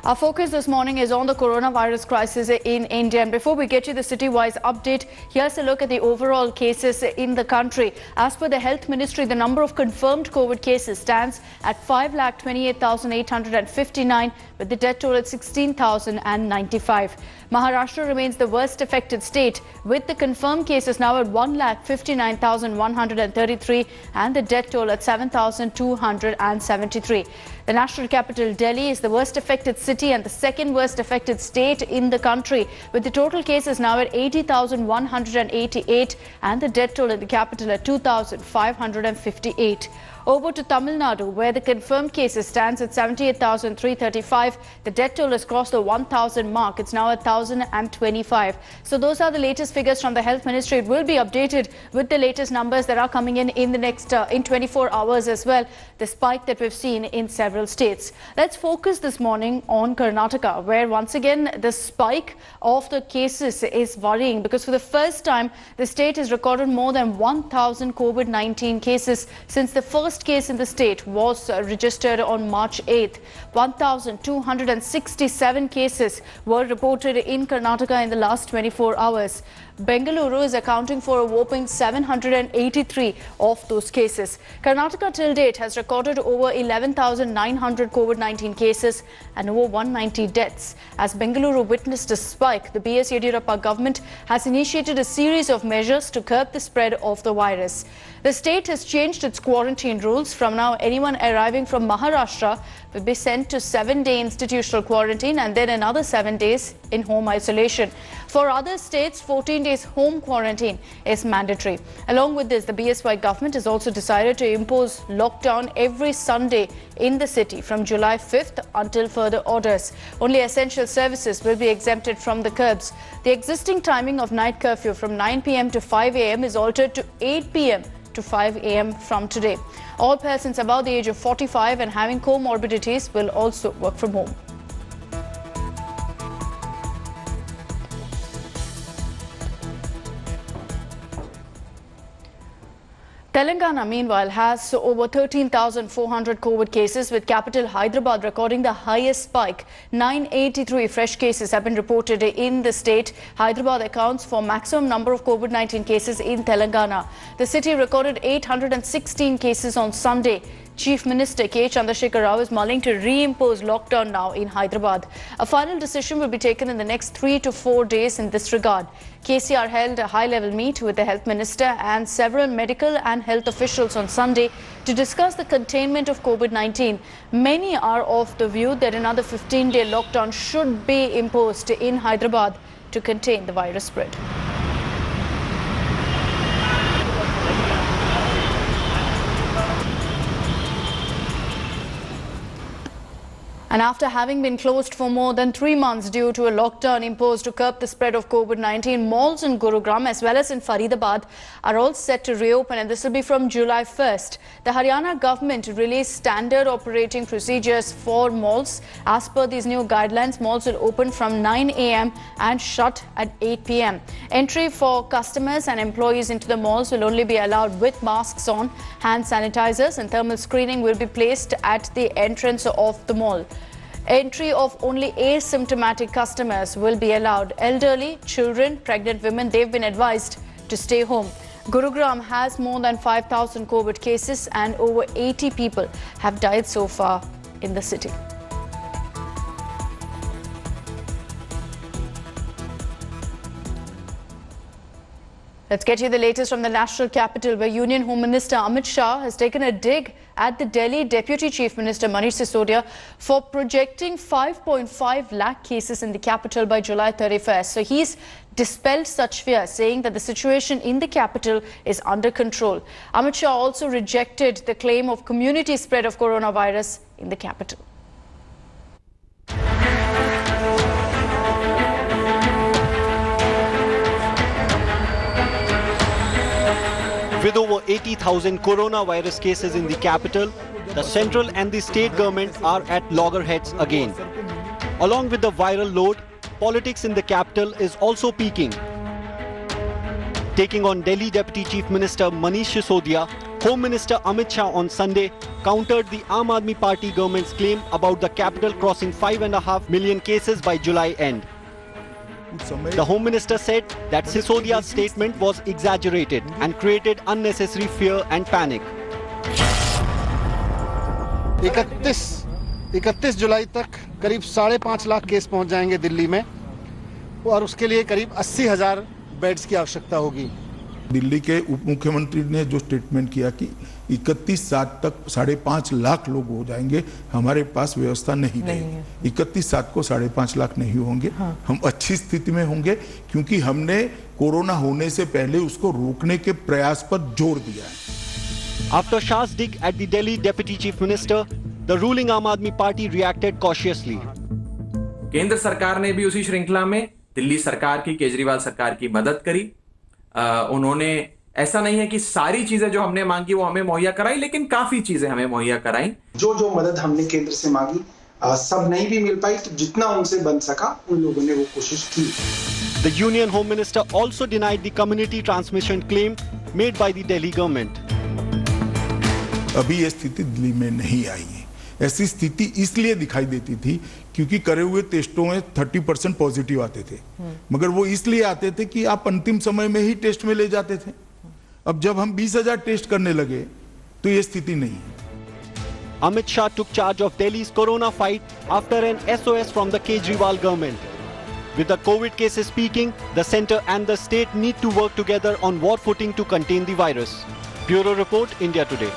Our focus this morning is on the coronavirus crisis in India. And before we get you the city-wise update, here's a look at the overall cases in the country. As per the Health Ministry, the number of confirmed COVID cases stands at 5,28,859, with the death toll at 16,095. Maharashtra remains the worst affected state, with the confirmed cases now at 1,59,133 and the death toll at 7,273. The national capital, Delhi, is the worst affected city and the second worst affected state in the country, with the total cases now at 80,188 and the death toll in the capital at 2,558. Over to Tamil Nadu, where the confirmed cases stands at 78,335. The death toll has crossed the 1,000 mark. It's now at 1,025. So those are the latest figures from the Health Ministry. It will be updated with the latest numbers that are coming in the next in 24 hours as well, the spike that we've seen in several states. Let's focus this morning on Karnataka, where once again the spike of the cases is worrying, because for the first time the state has recorded more than 1,000 COVID-19 cases since the first case in the state was registered on March 8th. 1,267 cases were reported in Karnataka in the last 24 hours. Bengaluru is accounting for a whopping 783 of those cases. Karnataka till date has recorded over 11,900 COVID-19 cases and over 190 deaths. As Bengaluru witnessed a spike, the B.S. Yediyurappa government has initiated a series of measures to curb the spread of the virus. The state has changed its quarantine rules. From now, anyone arriving from Maharashtra will be sent to 7-day institutional quarantine and then another 7 days in home isolation. For other states, 14 days home quarantine is mandatory. Along with this, the BSY government has also decided to impose lockdown every Sunday in the city from July 5th until further orders. Only essential services will be exempted from the curbs. The existing timing of night curfew from 9 p.m. to 5 a.m. is altered to 8 p.m. to 5 a.m. from today. All persons above the age of 45 and having comorbidities will also work from home. Telangana, meanwhile, has over 13,400 COVID cases, with capital Hyderabad recording the highest spike. 983 fresh cases have been reported in the state. Hyderabad accounts for maximum number of COVID-19 cases in Telangana. The city recorded 816 cases on Sunday. Chief Minister K. Chandrasekhar Rao is mulling to reimpose lockdown now in Hyderabad. A final decision will be taken in the next 3 to 4 days in this regard. KCR held a high-level meet with the Health Minister and several medical and health officials on Sunday to discuss the containment of COVID-19. Many are of the view that another 15-day lockdown should be imposed in Hyderabad to contain the virus spread. And after having been closed for more than 3 months due to a lockdown imposed to curb the spread of COVID-19, malls in Gurugram as well as in Faridabad are all set to reopen, and this will be from July 1st. The Haryana government released standard operating procedures for malls. As per these new guidelines, malls will open from 9 a.m. and shut at 8 p.m. Entry for customers and employees into the malls will only be allowed with masks on. Hand sanitizers and thermal screening will be placed at the entrance of the mall. Entry of only asymptomatic customers will be allowed. Elderly, children, pregnant women, they've been advised to stay home. Gurugram has more than 5,000 COVID cases and over 80 people have died so far in the city. Let's get you the latest from the national capital, where Union Home Minister Amit Shah has taken a dig at the Delhi Deputy Chief Minister Manish Sisodia for projecting 5.5 lakh cases in the capital by July 31st. So he's dispelled such fear, saying that the situation in the capital is under control. Amit Shah also rejected the claim of community spread of coronavirus in the capital. With over 80,000 coronavirus cases in the capital, the central and the state government are at loggerheads again. Along with the viral load, politics in the capital is also peaking. Taking on Delhi Deputy Chief Minister Manish Sisodia, Home Minister Amit Shah on Sunday countered the Aam Aadmi Party government's claim about the capital crossing 5.5 million cases by July end. The Home Minister said that Sisodia's statement was exaggerated and created unnecessary fear and panic. 31 जुलाई तक करीब 5.5 lakh case पहुंच जाएंगे दिल्ली में और उसके लिए करीब 80,000 beds की आवश्यकता होगी। दिल्ली के उप मुख्यमंत्री ने जो स्टेटमेंट किया कि 31/7 तक 5.5 लाख लोग हो जाएंगे, हमारे पास व्यवस्था नहीं रहेगी। 31/7 को 5.5 लाख नहीं होंगे। हम अच्छी स्थिति में होंगे क्योंकि हमने कोरोना होने से पहले उसको रोकने के प्रयास पर जोर दिया है। After Shah's dig at the Delhi Deputy Chief Minister, the ruling Aam Aadmi Party reacted cautiously. केंद्र सरकार ने भी उसी श्रृंखला में दिल्ली सरकार की, केजरीवाल सरकार की मदद करी। उन्होंने ऐसा नहीं है कि सारी चीजें जो हमने मांगी वो हमें मुहैया कराई, लेकिन काफी चीजें हमें मुहैया कराई। जो मदद हमने केंद्र से मांगी सब नहीं भी मिल पाई, तो जितना उनसे बन सका उन लोगों ने वो कोशिश की। The Union Home Minister also denied the community transmission claim made by the Delhi government. अभी ये स्थिति दिल्ली में नहीं आई है। ऐसी स्थिति इसलिए दिखाई देती थी क्योंकि करे हुए टेस्टों में 30% पॉजिटिव आते थे, मगर वो इसलिए आते थे कि आप अंतिम समय में ही टेस्ट में ले जाते थे। अब जब हम 20,000 टेस्ट करने लगे तो ये स्थिति नहीं है। Amit Shah took charge of Delhi's corona fight after an SOS from the Kejriwal government. With the COVID cases peaking, the centre and the state need to work together on war footing to contain the virus. Bureau Report, India Today.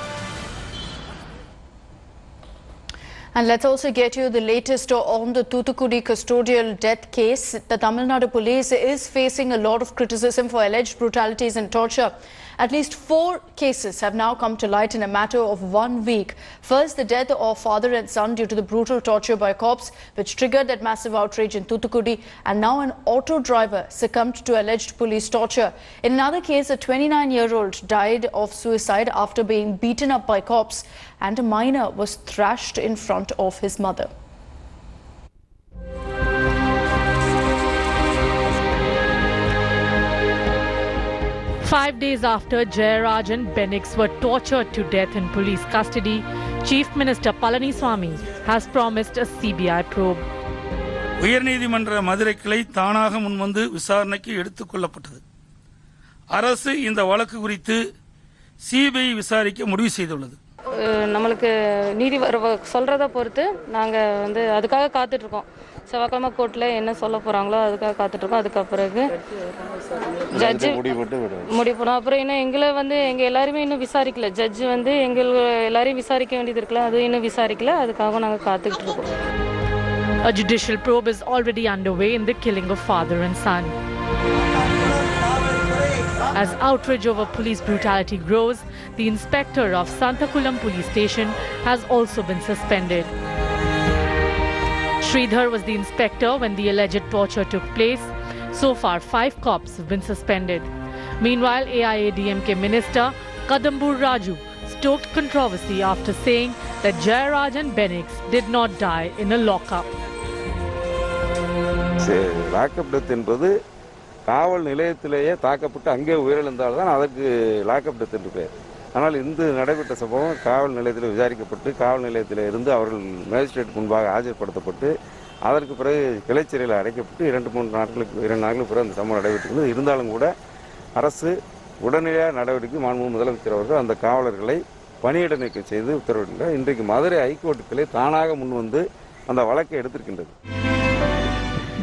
And let's also get you the latest on the Thoothukudi custodial death case. The Tamil Nadu police is facing a lot of criticism for alleged brutalities and torture. At least 4 cases have now come to light in a matter of 1 week. First, the death of father and son due to the brutal torture by cops, which triggered that massive outrage in Thoothukudi. And now an auto driver succumbed to alleged police torture. In another case, a 29-year-old died of suicide after being beaten up by cops, and a minor was thrashed in front of his mother. Five days after Jayaraj and Benix were tortured to death in police custody, Chief Minister Palaniswamy has promised a CBI probe. உயர்நீதிமன்ற மதுரை கிளை தானாக முன்வந்து விசாரணைக்கு எடுத்துக் கொள்ளப்பட்டது. அரசு இந்த வழக்கு குறித்து CBI விசாரிக்க முடிவு செய்துள்ளது. நம்மளுக்கு நீதி சொல்றத பொறுத்து நாங்க அதுக்காக காத்துட்டு இருக்கோம். செவ்வாய்க்கிழமை கோர்ட்ல என்ன சொல்ல போறாங்களோ அதுக்காக காத்துட்டு இருக்கோம். அதுக்கு பிறகு ஜட்ஜ் முடிவு அப்புறம் இன்னும் எங்களை எங்க எல்லாருமே இன்னும் விசாரிக்கல. ஜட்ஜ் எங்க எல்லாரையும் விசாரிக்க வேண்டியது இருக்குல்ல, அது இன்னும் விசாரிக்கல. அதுக்காக நாங்க காத்துக்கிட்டு இருக்கோம். A judicial probe is already underway in the killing of father and son. As outrage over police brutality grows, the inspector of Santakulam police station has also been suspended. Sridhar was the inspector when the alleged torture took place. So far, 5 cops have been suspended. Meanwhile, AIADMK Minister Kadambur Raju stoked controversy after saying that Jayaraj and Benix did not die in a lockup. Lockup death என்பது காவல் நிலையத்திலேயே தாக்கப்பட்டு அங்கே உயிரிழந்தால் தான் அதற்கு lockup death என்று பெயர். ஆனால் இந்த நடைபெற்ற சம்பவம் காவல் நிலையத்தில் விசாரிக்கப்பட்டு காவல் நிலையத்தில் இருந்து அவர்கள் மேஜிஸ்ட்ரேட் முன்பாக ஆஜர்படுத்தப்பட்டு அதற்கு பிறகு கிளைச்சிறையில் அடைக்கப்பட்டு 2 நாட்களுக்கு பிறகு அந்த சம்பவம் நடைபெற்றது. இருந்தாலும் கூட அரசு உடனடியாக நடவடிக்கை மாண்புமிகு முதலமைச்சர் அவர்கள் அந்த காவலர்களை பணியிட நீக்கம் செய்து உத்தரவிட்டார். இன்றைக்கு மதுரை ஹைகோர்ட் கிளை தானாக முன்வந்து அந்த வழக்கை எடுத்திருக்கின்றது.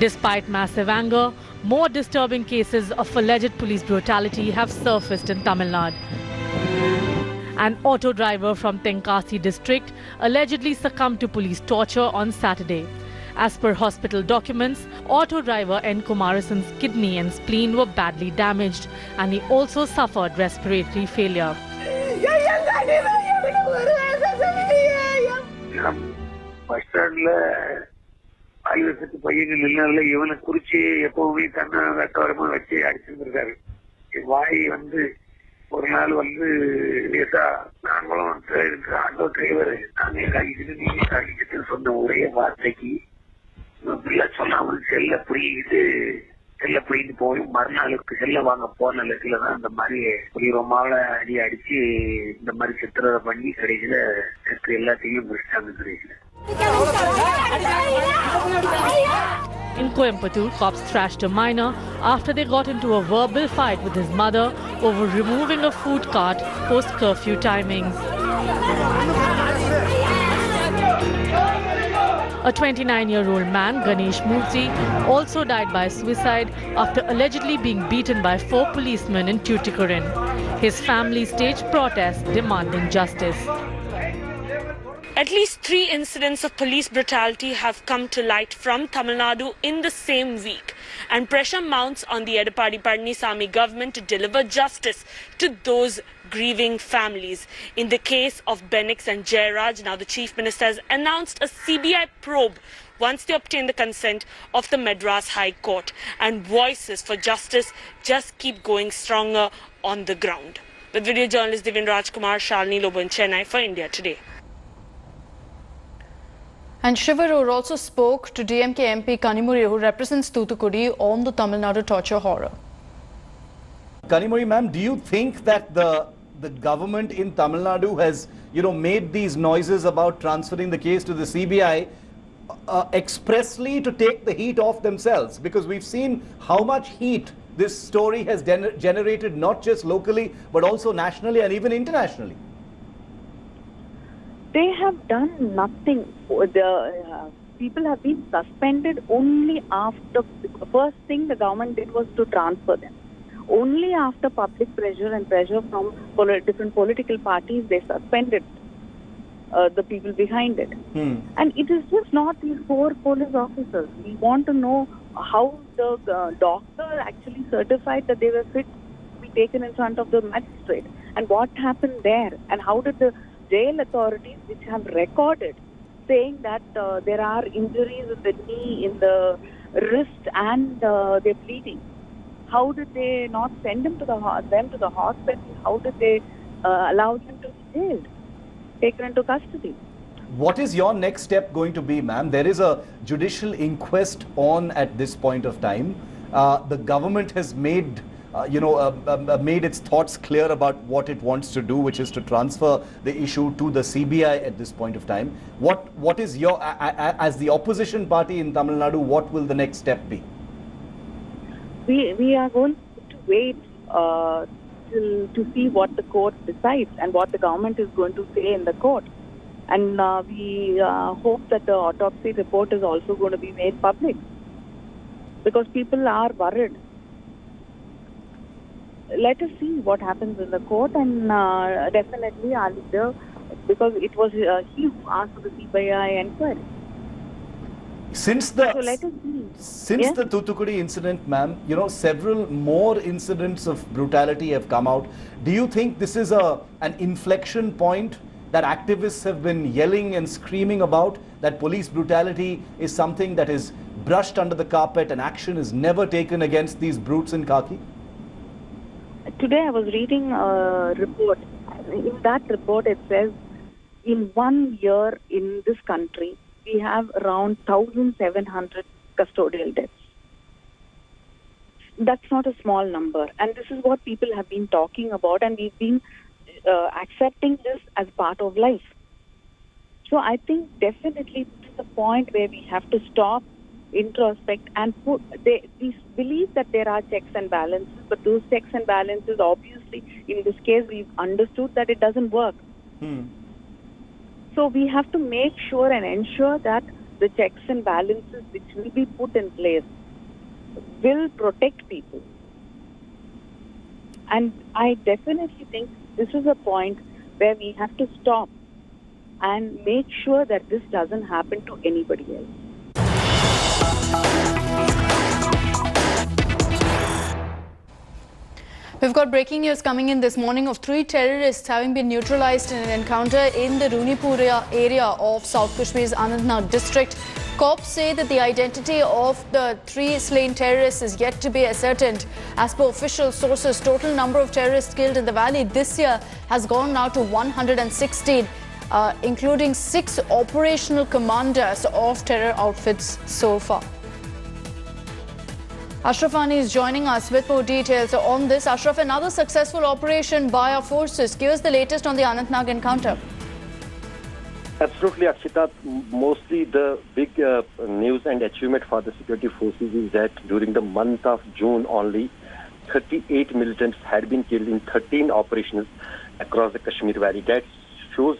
Despite massive anger, more disturbing cases of alleged police brutality have surfaced in Tamil Nadu. An auto driver from Tenkasi district allegedly succumbed to police torture on Saturday. As per hospital documents, auto driver N. Kumarasan's kidney and spleen were badly damaged, and he also suffered respiratory failure. ஆயுதத்து பையங்கள் இல்லாத இவனை குறிச்சு எப்பவுமே தன்னை வெட்டவரமா வச்சு அடிச்சிருந்திருக்காரு. வாய் ஒரு நாள் நாங்களும் auto driver நாங்க காய்ச்சிட்டு நீங்க காய்ச்சிட்டு சொன்ன ஒரே வார்த்தைக்கு சொல்லாமல் செல்ல புரியுது செல்ல போயிட்டு போய் மறுநாளுக்கு செல்ல வாங்க போன இடத்துல தான் இந்த மாதிரி புலிரமால அடிச்சு இந்த மாதிரி சித்திரதை பண்ணி கடைசியில செத்து எல்லாத்தையும் முடிச்சிட்டாங்க கடைசியில. In Coimbatore, cops thrashed a minor after they got into a verbal fight with his mother over removing a food cart post-curfew timings. A 29-year-old man, Ganesh Murthy, also died by suicide after allegedly being beaten by 4 policemen in Tuticorin. His family staged protests demanding justice. At least 3 incidents of police brutality have come to light from Tamil Nadu in the same week, and pressure mounts on the Edapadi Palanisamy government to deliver justice to those grieving families. In the case of Benix and Jairaj, now the Chief Minister has announced a CBI probe once they obtain the consent of the Madras High Court, and voices for justice just keep going stronger on the ground. With video journalist Divin Rajkumar, Shalini Lobo in Chennai for India Today. And Shivarur also spoke to DMK MP Kanimuri, who represents Thoothukudi, on the Tamil Nadu torture horror. Kanimuri ma'am, do you think that the government in Tamil Nadu has, made these noises about transferring the case to the CBI expressly to take the heat off themselves? Because we've seen how much heat this story has generated, not just locally, but also nationally and even internationally. They have done nothing. The people have been suspended only after. The first thing the government did was to transfer them. Only after public pressure and pressure from different political parties, they suspended the people behind it. And it is just not these 4 police officers. We want to know how the doctor actually certified that they were fit to be taken in front of the magistrate, and what happened there, and how did the jail authorities, which have recorded saying that there are injuries in the knee, in the wrist, and they're bleeding. How did they not send them to the hospital? How did they allow them to be jailed, taken into custody? What is your next step going to be, ma'am? There is a judicial inquest on at this point of time. The government has made made its thoughts clear about what it wants to do, which is to transfer the issue to the CBI at this point of time. What is your, as the opposition party in Tamil Nadu, what will the next step be? We are going to wait to see what the court decides and what the government is going to say in the court. And we hope that the autopsy report is also going to be made public, because people are worried. Let us see what happens in the court, and definitely our leader, because it was he who asked for the CBI inquiry. Since the Thoothukudi incident, ma'am, several more incidents of brutality have come out. Do you think this is an inflection point that activists have been yelling and screaming about, that police brutality is something that is brushed under the carpet and action is never taken against these brutes in khaki? Today I was reading a report. In that report it says in 1 year in this country we have around 1,700 custodial deaths. That's not a small number, and this is what people have been talking about, and we've been accepting this as part of life. So I think definitely this is the point where we have to stop, introspect, and we believe that there are checks and balances, but those checks and balances, obviously in this case we've understood that it doesn't work. So we have to make sure and ensure that the checks and balances which will be put in place will protect people. And I definitely think this is a point where we have to stop and make sure that this doesn't happen to anybody else. We've got breaking news coming in this morning of 3 terrorists having been neutralized in an encounter in the Runipura area of South Kashmir's Anantnag district. Cops say that the identity of the 3 slain terrorists is yet to be ascertained. As per official sources, total number of terrorists killed in the valley this year has gone now to 116, including 6 operational commanders of terror outfits so far. Ashraf Ani is joining us with more details on this. Ashraf, another successful operation by our forces. Give us the latest on the Anantnag encounter. Absolutely, Akshita. Mostly the big news and achievement for the security forces is that during the month of June only, 38 militants had been killed in 13 operations across the Kashmir Valley. That shows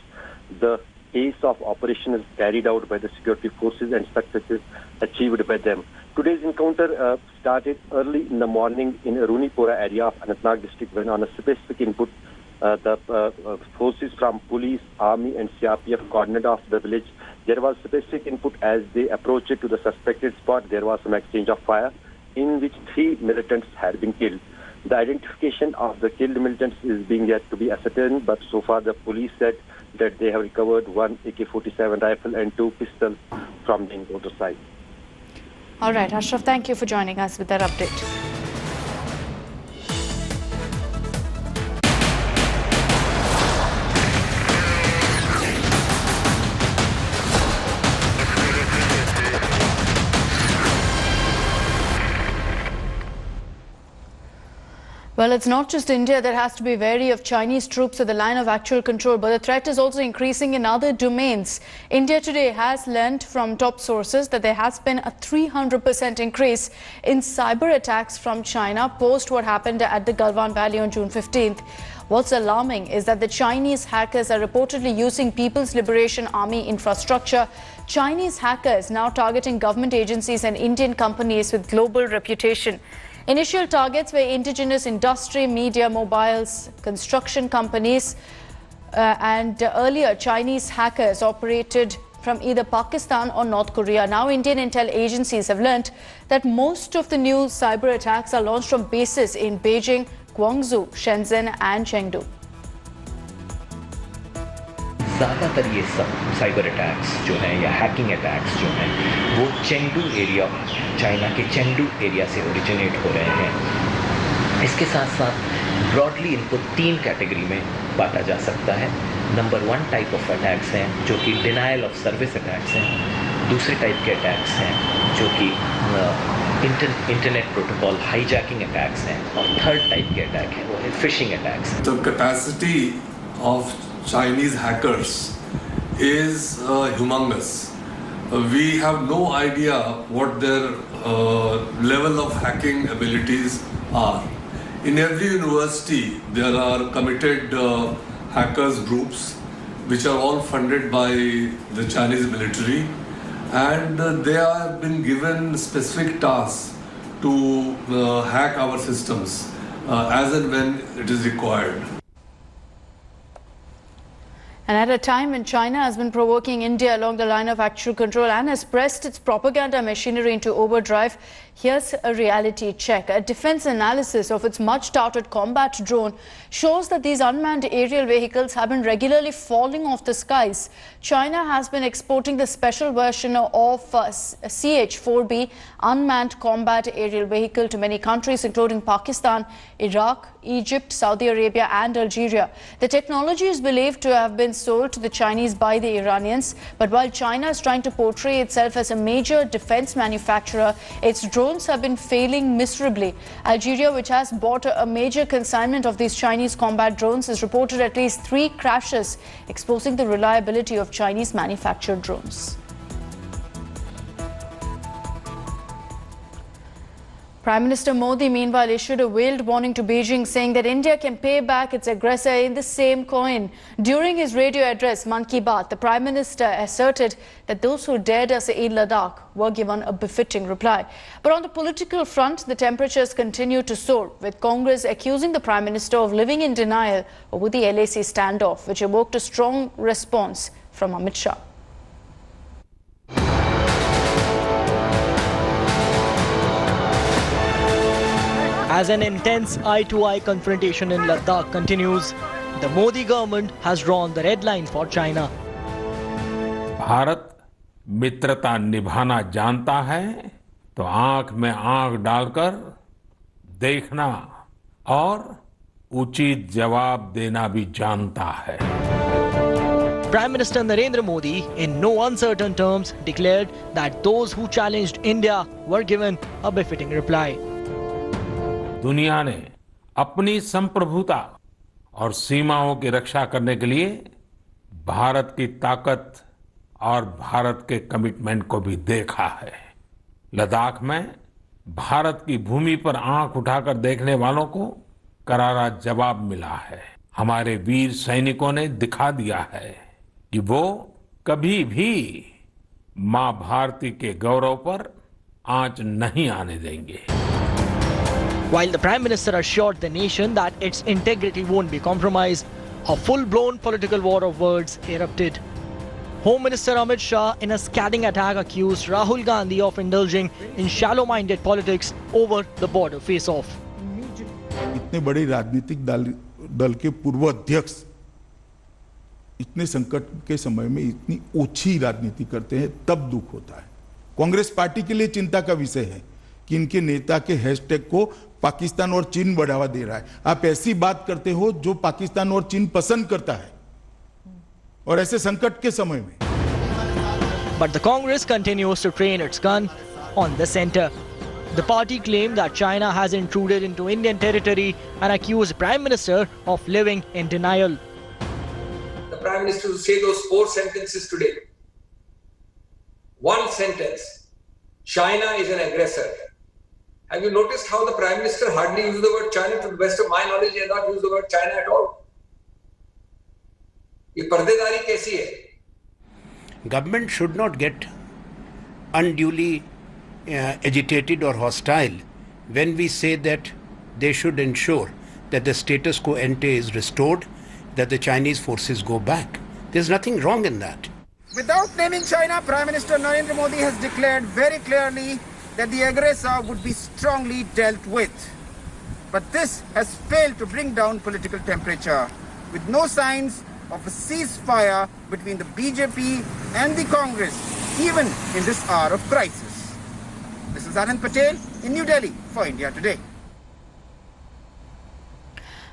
the pace of operations carried out by the security forces and successes achieved by them. Today's encounter started early in the morning in Runipura area of Anantnag district when on a specific input the forces from police, army and CRPF cordoned off the village. There was specific input as they approached to the suspected spot. There was some exchange of fire in which 3 militants had been killed. The identification of the killed militants is being yet to be ascertained, but so far the police said that they have recovered 1 AK-47 rifle and 2 pistols from the encounter site. All right, Ashraf, thank you for joining us with that update. Well, it's not just India that has to be wary of Chinese troops at the line of actual control, but the threat is also increasing in other domains. India today has learnt from top sources that there has been a 300% increase in cyber attacks from China post what happened at the Galwan Valley on June 15th. What's alarming is that the Chinese hackers are reportedly using People's Liberation Army infrastructure. Chinese hackers now targeting government agencies and Indian companies with global reputation. Initial targets were indigenous industry, media, mobiles, construction companies, and earlier Chinese hackers operated from either Pakistan or North Korea. Now Indian intel agencies have learnt that most of the new cyber attacks are launched from bases in Beijing, Guangzhou, Shenzhen and Chengdu. ज़्यादातर ये सब cyber attacks जो हैं या hacking attacks जो हैं वो Chengdu area, China के चेंगडू एरिया से ओरिजिनेट हो रहे हैं। इसके साथ साथ ब्रॉडली इनको 3 कैटेगरी में बांटा जा सकता है। नंबर 1 टाइप ऑफ अटैक्स हैं जो कि डिनायल ऑफ सर्विस अटैक्स हैं। दूसरे टाइप के अटैक्स हैं जो कि इंटरनेट प्रोटोकॉल हाईजैकिंग अटैक्स हैं। और थर्ड टाइप के अटैक है वो है phishing attacks. The capacity of Chinese hackers is humongous. We have no idea what their level of hacking abilities are. In every university, there are committed hackers groups which are all funded by the Chinese military, and they have been given specific tasks to hack our systems as and when it is required. And at a time when China has been provoking India along the line of actual control and has pressed its propaganda machinery into overdrive, here's a reality check. A defense analysis of its much-touted combat drone shows that these unmanned aerial vehicles have been regularly falling off the skies. China has been exporting the special version of CH-4B unmanned combat aerial vehicle to many countries including Pakistan, Iraq, Egypt, Saudi Arabia and Algeria. The technology is believed to have been sold to the Chinese by the Iranians, but while China is trying to portray itself as a major defense manufacturer, its drones have been failing miserably. Algeria, which has bought a major consignment of these Chinese combat drones, has reported at least 3 crashes, exposing the reliability of Chinese manufactured drones. Prime Minister Modi, meanwhile, issued a veiled warning to Beijing, saying that India can pay back its aggressor in the same coin. During his radio address, Man Ki Baat, the Prime Minister asserted that those who dared us in Ladakh were given a befitting reply. But on the political front, the temperatures continue to soar, with Congress accusing the Prime Minister of living in denial over the LAC standoff, which evoked a strong response from Amit Shah. As an intense eye-to-eye confrontation in Ladakh continues, the Modi government has drawn the red line for China. Bharat मित्रता निभाना जानता है तो आंख में आंख डालकर देखना और उचित जवाब देना भी जानता है. Prime Minister Narendra Modi, in no uncertain terms, declared that those who challenged India were given a befitting reply. दुनिया ने अपनी संप्रभुता और सीमाओं की रक्षा करने के लिए भारत की ताकत और भारत के कमिटमेंट को भी देखा है। लद्दाख में भारत की भूमि पर आंख उठाकर देखने वालों को करारा जवाब मिला है। हमारे वीर सैनिकों ने दिखा दिया है कि वो कभी भी मां भारती के गौरव पर आंच नहीं आने देंगे। While the Prime Minister assured the nation that its integrity won't be compromised, a full-blown political war of words erupted. Home Minister Amit Shah, in a scathing attack, accused Rahul Gandhi of indulging in shallow-minded politics over the border face-off. इतने बड़े राजनीतिक दल के पूर्व अध्यक्ष इतने संकट के समय में इतनी ओछी राजनीति करते हैं, तब दुख होता है। कांग्रेस पार्टी के लिए चिंता का विषय है कि इनके नेता के हैशटैग को पाकिस्तान और चीन बढ़ावा दे रहा है। आप ऐसी बात करते हो जो पाकिस्तान और चीन पसंद करता है, और ऐसे संकट के समय में। But the Congress continues to train its gun on the center. The party claimed that China has intruded into Indian territory and accused the Prime Minister of living in denial. The Prime Minister will say those 4 sentences today. One sentence: China is an aggressor. Have you noticed how the Prime Minister hardly used the word China? To the best of my knowledge, he has not used the word China at all. ये पर्देदारी कैसी है? Government should not get unduly agitated or hostile when we say that they should ensure that the status quo ante is restored, that the Chinese forces go back. There's nothing wrong in that. Without naming China, Prime Minister Narendra Modi has declared very clearly that the aggressor would be strongly dealt with. But this has failed to bring down political temperature, with no signs of a ceasefire between the BJP and the Congress, even in this hour of crisis. This is Anand Patel in New Delhi for India Today.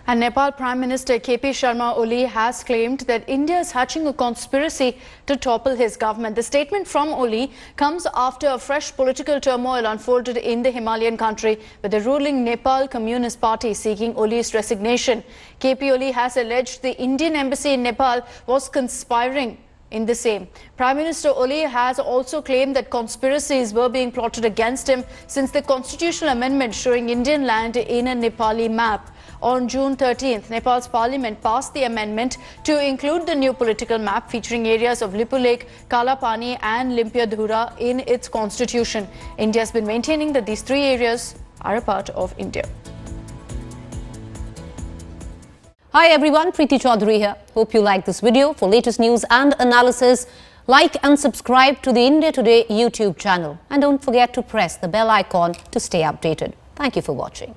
And Nepal Prime Minister KP Sharma Oli has claimed that India is hatching a conspiracy to topple his government. The statement from Oli comes after a fresh political turmoil unfolded in the Himalayan country, with the ruling Nepal Communist Party seeking Oli's resignation. KP Oli has alleged the Indian embassy in Nepal was conspiring in the same. Prime Minister Oli has also claimed that conspiracies were being plotted against him since the constitutional amendment showing Indian land in a Nepali map. On June 13th, Nepal's parliament passed the amendment to include the new political map featuring areas of Lipu Lake, Kalapani and Limpiadhura in its constitution. India has been maintaining that these 3 areas are a part of India. Hi everyone, Preeti Chaudhary here. Hope you like this video. For latest news and analysis, like and subscribe to the India Today YouTube channel. And don't forget to press the bell icon to stay updated. Thank you for watching.